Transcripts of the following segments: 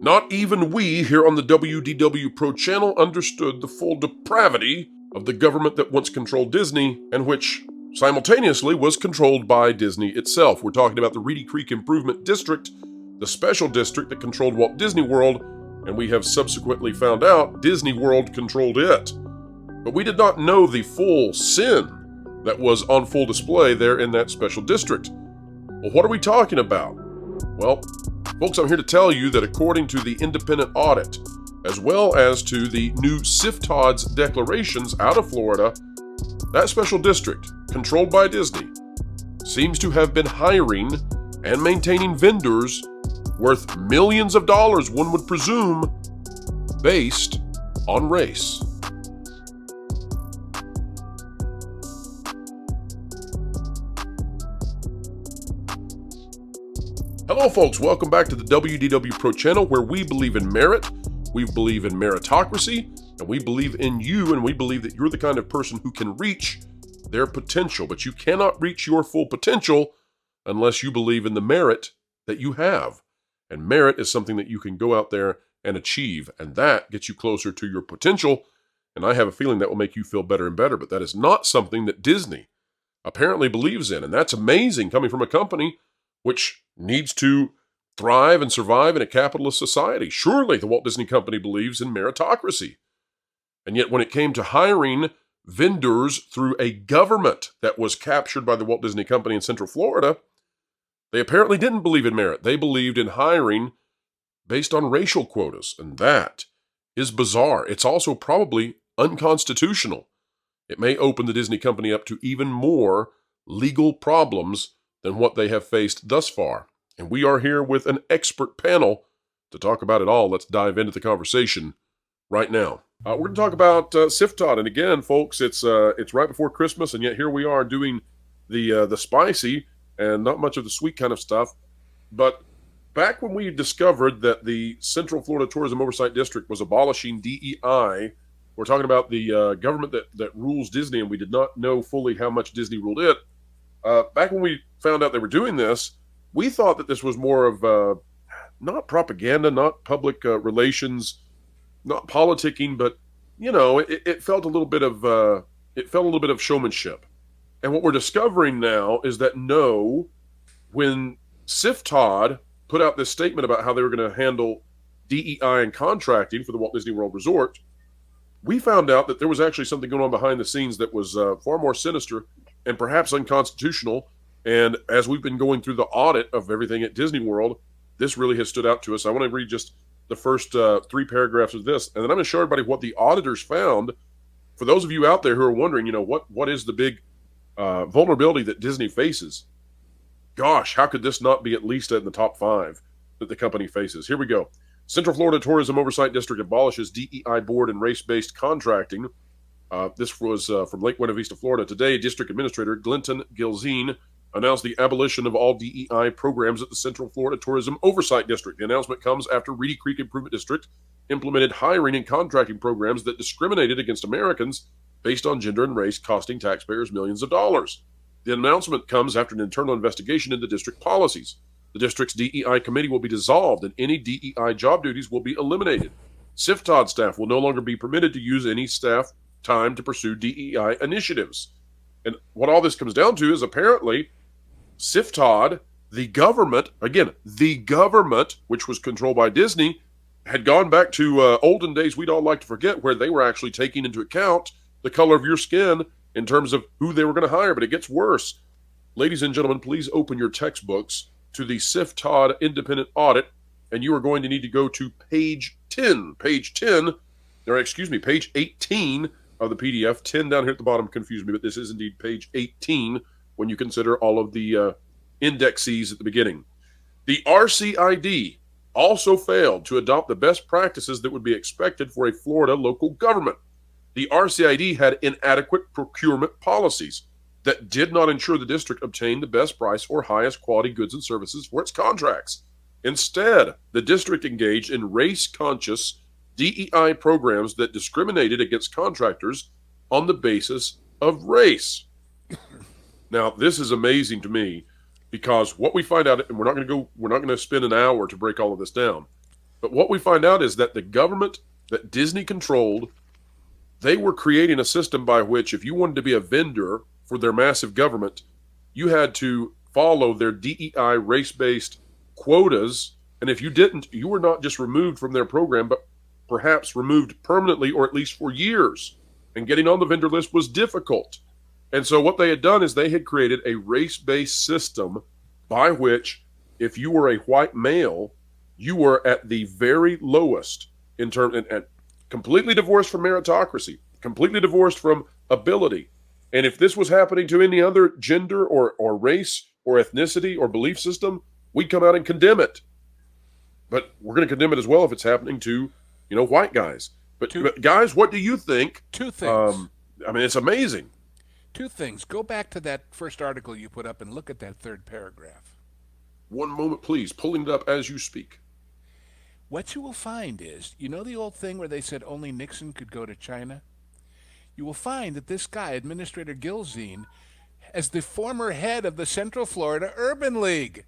Not even we here on the WDW Pro channel understood the full depravity of the government that once controlled Disney and which simultaneously was controlled by Disney itself. We're talking about the Reedy Creek Improvement District, the special district that controlled Walt Disney World, and we have subsequently found out Disney World controlled it. But we did not know the full sin that was on full display there in that special district. Well, what are we talking about? Well, folks, I'm here to tell you that according to the independent audit, as well as to the new cftod's declarations out of Florida, that special district, controlled by Disney, seems to have been hiring and maintaining vendors worth millions of dollars, one would presume, based on race. Hello folks, welcome back to the WDW Pro channel where we believe in merit, we believe in meritocracy, and we believe in you, and we believe that you're the kind of person who can reach their potential. But you cannot reach your full potential unless you believe in the merit that you have. And merit is something that you can go out there and achieve, and that gets you closer to your potential. And I have a feeling that will make you feel better and better, but that is not something that Disney apparently believes in. And that's amazing coming from a company which needs to thrive and survive in a capitalist society. Surely the Walt Disney Company believes in meritocracy. And yet when it came to hiring vendors through a government that was captured by the Walt Disney Company in Central Florida, they apparently didn't believe in merit. They believed in hiring based on racial quotas, and that is bizarre. It's also probably unconstitutional. It may open the Disney Company up to even more legal problems than what they have faced thus far. And we are here with an expert panel to talk about it all. Let's dive into the conversation right now. We're going to talk about cftod, and again, folks, it's right before Christmas, and yet here we are doing the spicy and not much of the sweet kind of stuff. But back when we discovered that the Central Florida Tourism Oversight District was abolishing DEI, we're talking about the government that rules Disney, and we did not know fully how much Disney ruled it. Back when we found out they were doing this, we thought that this was more of not propaganda, not public relations, not politicking, but it felt a little bit of showmanship. And what we're discovering now is that when cftod put out this statement about how they were going to handle DEI and contracting for the Walt Disney World Resort, we found out that there was actually something going on behind the scenes that was far more sinister and perhaps unconstitutional. And as we've been going through the audit of everything at Disney World, this really has stood out to us. I want to read just the first 3 paragraphs of this, and then I'm going to show everybody what the auditors found. For those of you out there who are wondering, what is the big vulnerability that Disney faces? Gosh, how could this not be at least in the top 5 that the company faces? Here we go. Central Florida Tourism Oversight District abolishes DEI board and race-based contracting. This was from Lake Buena Vista, Florida. Today, District Administrator Glenton Gilzine announced the abolition of all DEI programs at the Central Florida Tourism Oversight District. The announcement comes after Reedy Creek Improvement District implemented hiring and contracting programs that discriminated against Americans based on gender and race, costing taxpayers millions of dollars. The announcement comes after an internal investigation into district policies. The district's DEI committee will be dissolved and any DEI job duties will be eliminated. cftod staff will no longer be permitted to use any staff time to pursue DEI initiatives. And what all this comes down to is apparently cftod, the government, which was controlled by Disney, had gone back to olden days we'd all like to forget, where they were actually taking into account the color of your skin in terms of who they were going to hire. But it gets worse. Ladies and gentlemen, please open your textbooks to the cftod independent audit, and you are going to need to go to page 18 of the PDF. 10 down here at the bottom confused me, but this is indeed page 18 when you consider all of the indexes at the beginning. The RCID also failed to adopt the best practices that would be expected for a Florida local government. The RCID had inadequate procurement policies that did not ensure the district obtained the best price or highest quality goods and services for its contracts. Instead, the district engaged in race-conscious DEI programs that discriminated against contractors on the basis of race. Now, this is amazing to me because what we find out, and we're not going to spend an hour to break all of this down. But what we find out is that the government that Disney controlled, they were creating a system by which if you wanted to be a vendor for their massive government, you had to follow their DEI race-based quotas. And if you didn't, you were not just removed from their program, but perhaps removed permanently or at least for years. And getting on the vendor list was difficult. And so what they had done is they had created a race-based system by which if you were a white male, you were at the very lowest in terms and completely divorced from meritocracy, completely divorced from ability. And if this was happening to any other gender or race or ethnicity or belief system, we'd come out and condemn it. But we're going to condemn it as well if it's happening to, white guys. But guys, what do you think? Two things. It's amazing. Two things. Go back to that first article you put up and look at that third paragraph. One moment, please. Pulling it up as you speak. What you will find is, the old thing where they said only Nixon could go to China? You will find that this guy, Administrator Gilzine, as the former head of the Central Florida Urban League.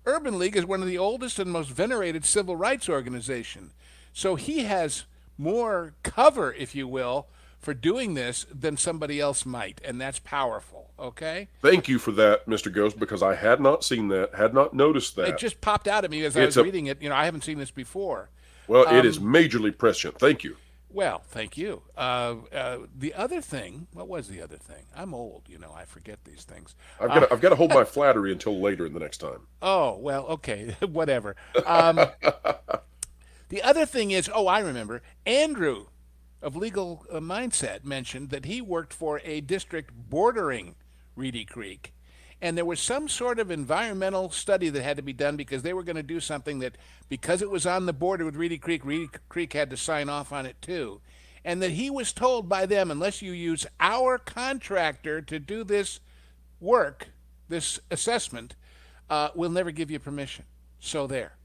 Urban League is one of the oldest and most venerated civil rights organizations. So he has more cover, if you will, for doing this than somebody else might, and that's powerful, okay? Thank you for that, Mr. Ghost, because I had not seen that, had not noticed that. It just popped out at me as I was reading it. I haven't seen this before. Well, it is majorly prescient. Thank you. Well, thank you. The other thing, what was the other thing? I'm old, I forget these things. I've got to hold my flattery until later in the next time. Oh, well, okay, whatever. The other thing is, I remember, Andrew of Legal Mindset mentioned that he worked for a district bordering Reedy Creek. And there was some sort of environmental study that had to be done because they were going to do something that, because it was on the border with Reedy Creek had to sign off on it too. And that he was told by them, unless you use our contractor to do this work, this assessment, we'll never give you permission. So there.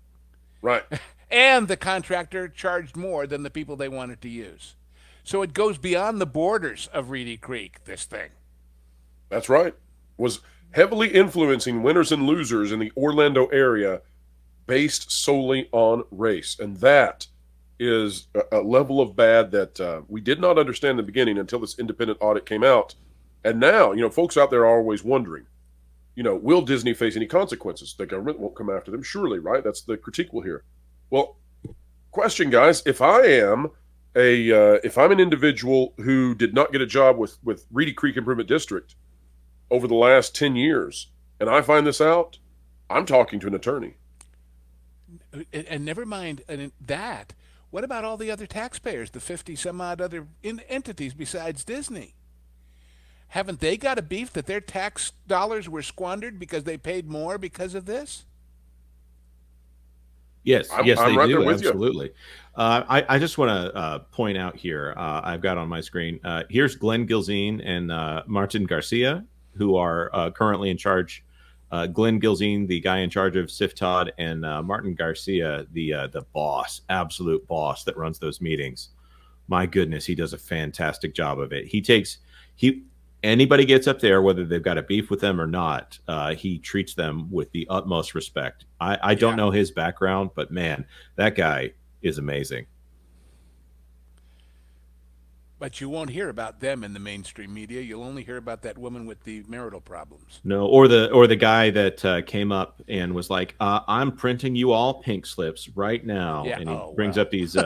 Right. And the contractor charged more than the people they wanted to use. So it goes beyond the borders of Reedy Creek, this thing. That's right. Was heavily influencing winners and losers in the Orlando area based solely on race. And that is a level of bad that we did not understand in the beginning until this independent audit came out. And now, folks out there are always wondering, will Disney face any consequences? The government won't come after them, surely, right? That's the critique we'll hear. Well, question, guys, if I'm an individual who did not get a job with Reedy Creek Improvement District over the last 10 years, and I find this out, I'm talking to an attorney. And never mind that. What about all the other taxpayers, the 50 some odd other entities besides Disney? Haven't they got a beef that their tax dollars were squandered because they paid more because of this? Yes, I'm they right do. there with Absolutely. I just want to point out here, I've got on my screen, here's Glenn Gilzine and Martin Garcia, who are currently in charge. Glenn Gilzine, the guy in charge of cftod, and Martin Garcia, the boss, absolute boss that runs those meetings. My goodness, he does a fantastic job of it. Anybody gets up there, whether they've got a beef with them or not, he treats them with the utmost respect. I don't know his background, but man, that guy is amazing. But you won't hear about them in the mainstream media. You'll only hear about that woman with the marital problems. No, or the guy that came up and was like, "I'm printing you all pink slips right now," and he brings up these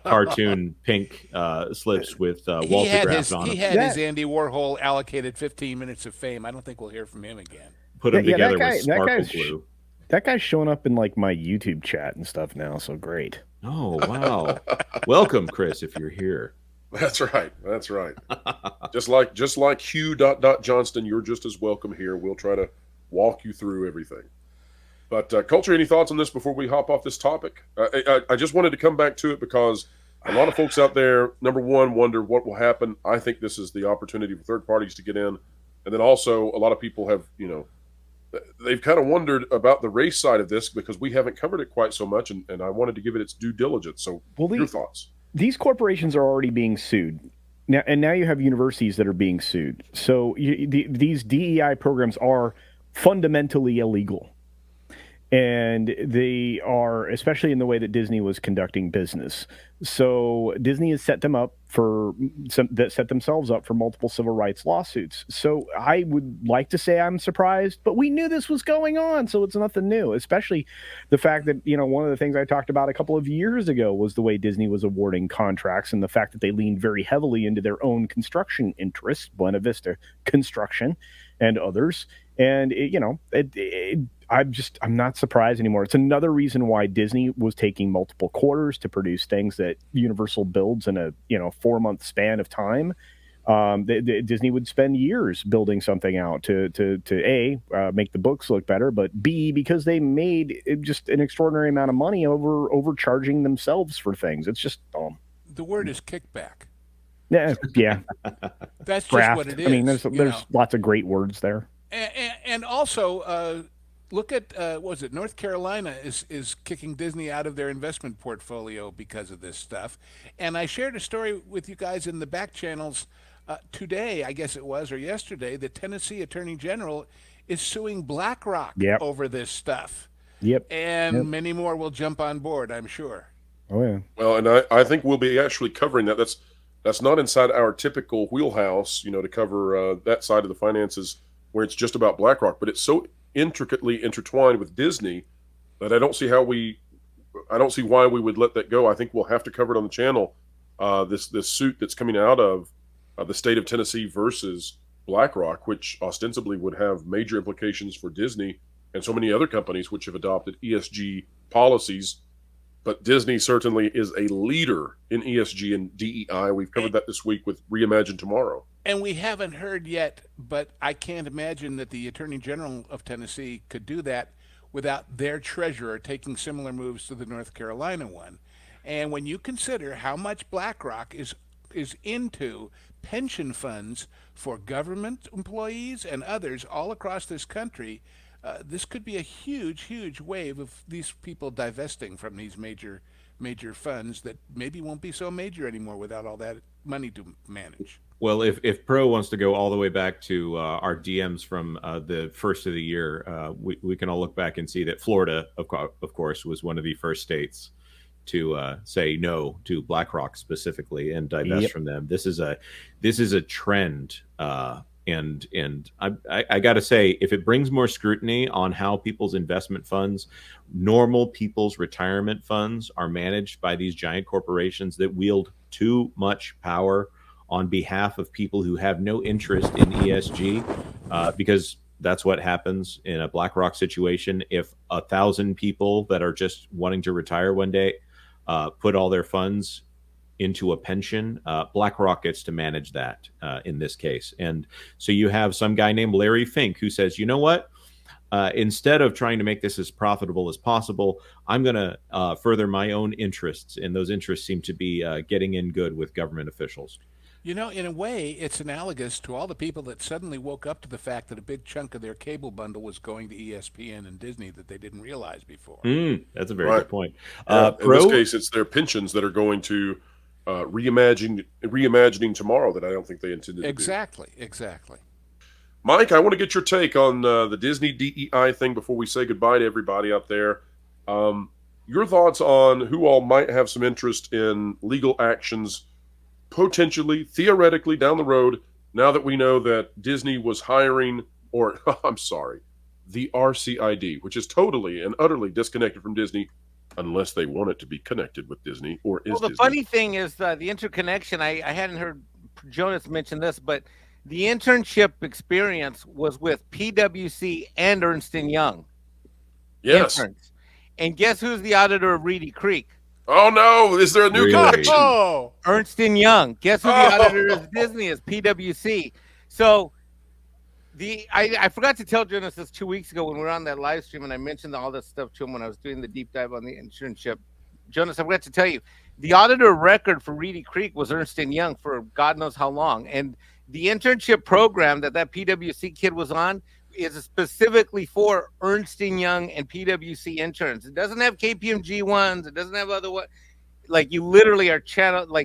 cartoon pink slips with Walter on them. He had his Andy Warhol allocated 15 minutes of fame. I don't think we'll hear from him again. Put them together with sparkle glue. That guy's showing up in like my YouTube chat and stuff now. So great. Oh wow! Welcome, Chris, if you're here. That's right. That's right. just like Hugh Johnston, you're just as welcome here. We'll try to walk you through everything. But Culture, any thoughts on this before we hop off this topic? I just wanted to come back to it because a lot of folks out there, number one, wonder what will happen. I think this is the opportunity for third parties to get in. And then also a lot of people have, they've kind of wondered about the race side of this because we haven't covered it quite so much. And I wanted to give it its due diligence. So your thoughts? These corporations are already being sued now, and now you have universities that are being sued. So these DEI programs are fundamentally illegal. And they are, especially in the way that Disney was conducting business. So Disney has set themselves up for multiple civil rights lawsuits. So I would like to say I'm surprised, but we knew this was going on, so it's nothing new. Especially the fact that, one of the things I talked about a couple of years ago was the way Disney was awarding contracts and the fact that they leaned very heavily into their own construction interests, Buena Vista Construction and others. And I'm not surprised anymore. It's another reason why Disney was taking multiple quarters to produce things that Universal builds in a 4-month span of time. Disney would spend years building something out to A, make the books look better, but B, because they made just an extraordinary amount of money overcharging themselves for things. It's just dumb. The word is kickback. Yeah. That's Graft. just what it is. I mean, there's lots of great words there. And also, look at North Carolina is kicking Disney out of their investment portfolio because of this stuff. And I shared a story with you guys in the back channels today, I guess it was, or yesterday. The Tennessee Attorney General is suing BlackRock over this stuff. And many more will jump on board, I'm sure. Oh yeah. Well, and I think we'll be actually covering that. That's not inside our typical wheelhouse, to cover that side of the finances where it's just about BlackRock, but it's so intricately intertwined with Disney that I don't see why we would let that go. I think we'll have to cover it on the channel. This suit that's coming out of the state of Tennessee versus BlackRock, which ostensibly would have major implications for Disney and so many other companies which have adopted ESG policies. But Disney certainly is a leader in ESG and DEI. We've covered that this week with Reimagine Tomorrow. And we haven't heard yet, but I can't imagine that the Attorney General of Tennessee could do that without their treasurer taking similar moves to the North Carolina one. And when you consider how much BlackRock is into pension funds for government employees and others all across this country, this could be a huge, huge wave of these people divesting from these major funds that maybe won't be so major anymore without all that money to manage. Well, if Pro wants to go all the way back to our DMs from the first of the year, we can all look back and see that Florida, of course, was one of the first states to say no to BlackRock specifically and divest from them. This is a trend. And I got to say, if it brings more scrutiny on how people's investment funds, normal people's retirement funds are managed by these giant corporations that wield too much power on behalf of people who have no interest in ESG, because that's what happens in a BlackRock situation. If 1,000 people that are just wanting to retire one day put all their funds into a pension, BlackRock gets to manage that in this case. And so you have some guy named Larry Fink who says, you know what? Instead of trying to make this as profitable as possible, I'm going to further my own interests. And those interests seem to be getting in good with government officials. In a way, it's analogous to all the people that suddenly woke up to the fact that a big chunk of their cable bundle was going to ESPN and Disney that they didn't realize before. That's a very good point. In this case, it's their pensions that are going to reimagining tomorrow that I don't think they intended to do. Exactly. Mike, I want to get your take on the Disney DEI thing before we say goodbye to everybody out there. Your thoughts on who all might have some interest in legal actions potentially, theoretically, down the road, now that we know that Disney was hiring, or I'm sorry, the RCID, which is totally and utterly disconnected from Disney, unless they want it to be connected with Disney, or is Well, the Disney. funny thing is the interconnection. I hadn't heard Jonas mention this, but the internship experience was with PwC and Ernst & Young. Yes. Interns. And guess who's the auditor of Reedy Creek? Oh, no. Is there a new connection? Oh, Ernst & Young. Guess who the auditor of Disney is? PwC. So I forgot to tell Jonas this 2 weeks ago when we were on that live stream, and I mentioned all this stuff to him when I was doing the deep dive on the internship. Jonas, I forgot to tell you, the auditor of record for Reedy Creek was Ernst & Young for God knows how long. And the internship program that PwC kid was on is specifically for Ernst & Young and PwC interns. It doesn't have KPMG ones. It doesn't have other what. Like you literally are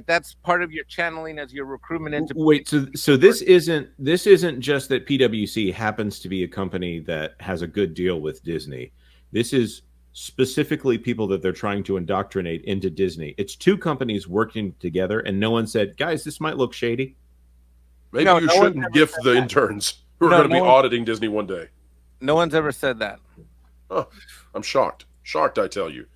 that's part of your channeling as your recruitment into. Wait, so this isn't just that PwC happens to be a company that has a good deal with Disney. This is specifically people that they're trying to indoctrinate into Disney. It's two companies working together, and no one said, guys, this might look shady. Maybe No, you no one's shouldn't ever gift said the that. interns who are No, going to be no one- auditing Disney one day. No one's ever said that. Huh. I'm shocked. Shocked, I tell you.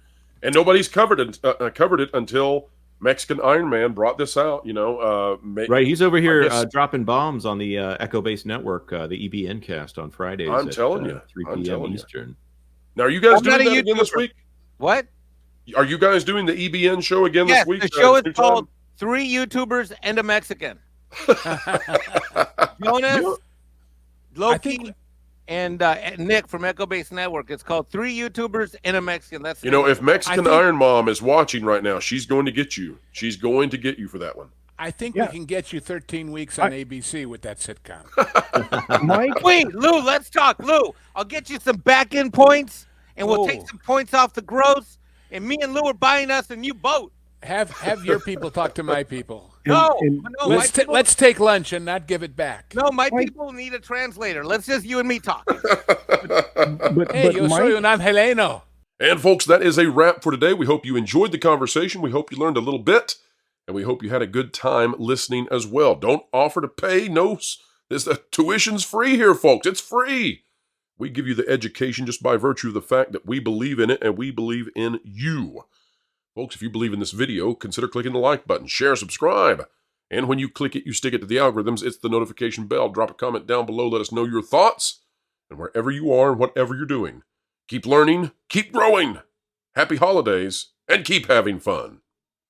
And nobody's covered it until Mexican Iron Man brought this out. Right, he's over here guess- dropping bombs on the Echo-based network, the EBN cast on Fridays. I'm at, telling you. 3 I'm p.m. telling you. Eastern. Now, are you guys I'm not doing a that again this YouTuber. week? What? Are you guys doing the EBN show again Yes, this week? the show New is called time? 3 YouTubers and a Mexican. Jonas, Loki, and Nick from Echo Base Network. It's called 3 YouTubers and a Mexican. That's If Mexican I think- Iron Mom is watching right now, she's going to get you. She's going to get you for that one. I think Yeah. we can get you 13 weeks on ABC with that sitcom. Mike, Wait, Lou, let's talk. Lou, I'll get you some back end points, and we'll Oh. take some points off the gross. And me and Lou are buying us a new boat. Have your people talk to my people. No, and no, my Let's people, let's take lunch and not give it back. no, my Mike- people need a translator. Let's just you and me talk. but Hey, yo soy Mike, un angeleno. And folks, that is a wrap for today. We hope you enjoyed the conversation. We hope you learned a little bit, and we hope you had a good time listening as well. Don't offer to pay. No, the tuition's free here, folks. It's free. We give you the education just by virtue of the fact that we believe in it and we believe in you. Folks, if you believe in this video, consider clicking the like button, share, subscribe. And when you click it, you stick it to the algorithms. It's the notification bell. Drop a comment down below. Let us know your thoughts. And wherever you are and whatever you're doing, keep learning, keep growing. Happy holidays, and keep having fun.